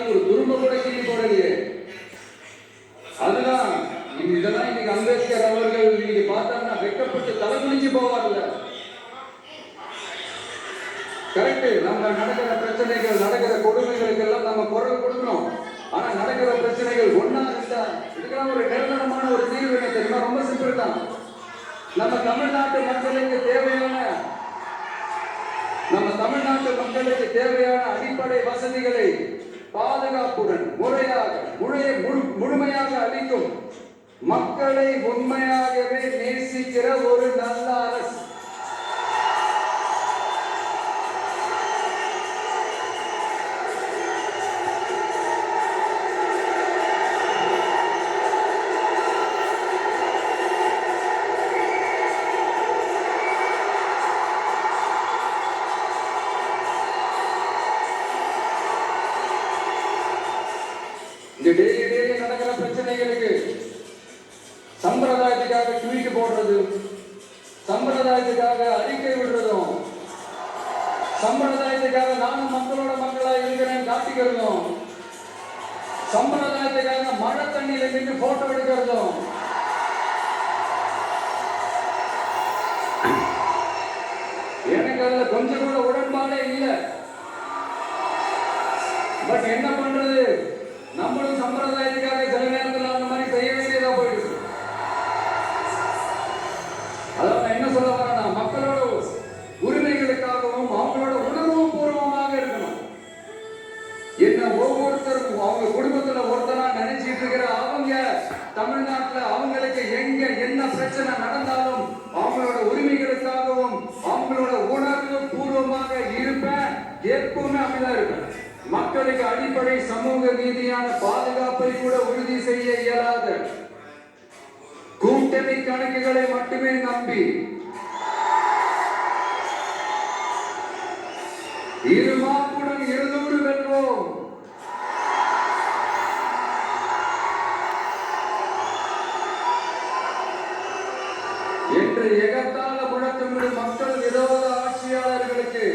ஒரு துரும்ப கூட கிள்ளி போடலையே. அதுதான் இதெல்லாம் இன்னைக்கு அம்பேத்கர் அவர்கள் இன்னைக்கு பார்த்தாங்கன்னா வெக்கப்பட்டு தலை குனிஞ்சு போவார்ல. கரெக்ட். நம்ம நடக்கிற பிரச்சனைகள், நடக்கிற கொடுமைகளுக்கு எல்லாம் நம்ம குரல் கொடுக்கணும். ஆனா நடக்கிற பிரச்சனைகள் ஒன்னா இருந்தா இதுக்கெல்லாம் ஒரு நிரந்தரமான ஒரு தீர்வு என்ன தெரியுமா? ரொம்ப சிம்பிள் தான். நம்ம தமிழ்நாட்டு மக்களுக்கு தேவையான அடிப்படை வசதிகளை பாதுகாப்புடன் முழுமையாக அளிக்கும் மக்களை உண்மையாகவே நேசிக்கிற ஒரு நல்ல அரசு. இந்த டெய்லி நடக்கிற பிரச்சனைகளுக்கு சம்பிரதாயத்துக்காக ட்வீட் போடுறது, சம்பிரதாயத்துக்காக அறிக்கை விடுறதும், சம்பிரதாயத்துக்காக நானும் மக்களா இருக்கிறேன் காட்டிக்கிறதும், சம்பிரதாயத்துக்காக மழை தண்ணியில நின்று போட்டோ எடுக்கிறதும், எனக்கு அதுல கொஞ்சம் கூட உடன்பாடே இல்லை. பட் என்ன பண்றது, நம்மளும் சம்பிரதாயத்துக்காக சில நேரத்தில் அந்த மாதிரி செய்ய வேண்டியதா போயிடுச்சு. அதாவது என்ன சொல்ல வரேன்னா, மக்களோட உரிமைகளுக்காகவும் அவங்களோட உணர்வு பூர்வமாக இருக்கணும். என்ன ஒவ்வொருத்தரும் அவங்க குடும்பத்துல ஒருத்தரா நினைச்சிட்டு இருக்கிற அவங்க தமிழ்நாட்டுல அவங்களுக்கு எங்க என்ன பிரச்சனை நடந்தாலும் அவங்களோட உரிமைகளுக்காகவும் அவங்களோட உணர்வு பூர்வமாக இருப்பேன். எப்பவுமே அப்படிதான் இருப்பேன். மக்களுக்கு அடிப்படை சமூக நீதியான பாதுகாப்பை கூட உறுதி செய்ய இயலாத கூட்டணி கணக்குகளை மட்டுமே நம்பி இருமாப்புடன் இருநூறு வெல்வோம். என்று எகத்தால முழக்கமிடும் மக்கள் விரோத ஆட்சியாளர்களுக்கு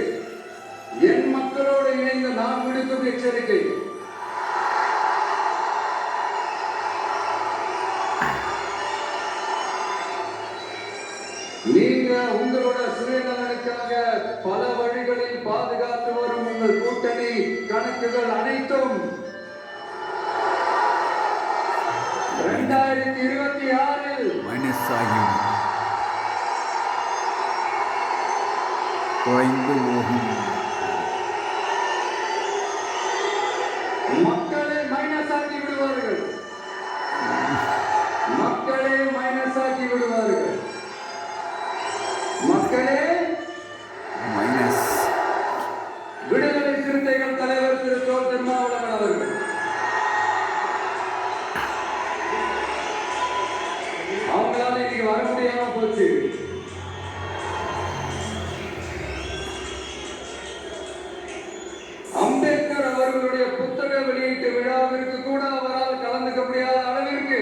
என் மக்களோடு இணைந்து நான் விடுக்கும் எச்சரிக்கை. நீங்க உங்களோட சுயநலனுக்காக பல வழிகளில் பாதுகாத்து வரும் உங்கள் கூட்டணி கணக்குகள் அனைத்தும் 2026 மைனஸ் ஆகி குறைந்து போகும். மக்களே மைனஸ் ஆகி விடுவார்கள். மக்களே மைனஸ் ஆகி விடுவார்கள். மக்களே மைனஸ். விடுதலை சிறுத்தைகள் தலைவர் திரு தோ. திருமாவளவன் அவர்கள் அவங்களால இன்னைக்கு வர முடியாம போச்சு. அம்பேத்கர் அவர்களுடைய புத்தக வெளியீட்டு விழாவிற்கு கூட அவரால் கலந்துக்க முடியாத அளவிற்கு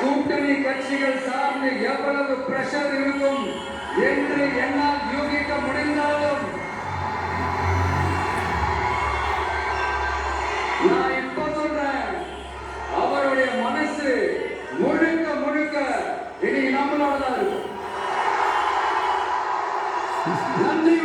கூட்டணி கட்சிகள் சார்ந்து எவ்வளவு பிரஷர் இருக்கும் என்று என்னால் யூகிக்க முடிந்தாலும் நான் இப்ப சொல்றேன், அவருடைய மனசு முழுக்க முழுக்க இன்னைக்கு நம்மளோட தான் இருக்கும். நன்றி.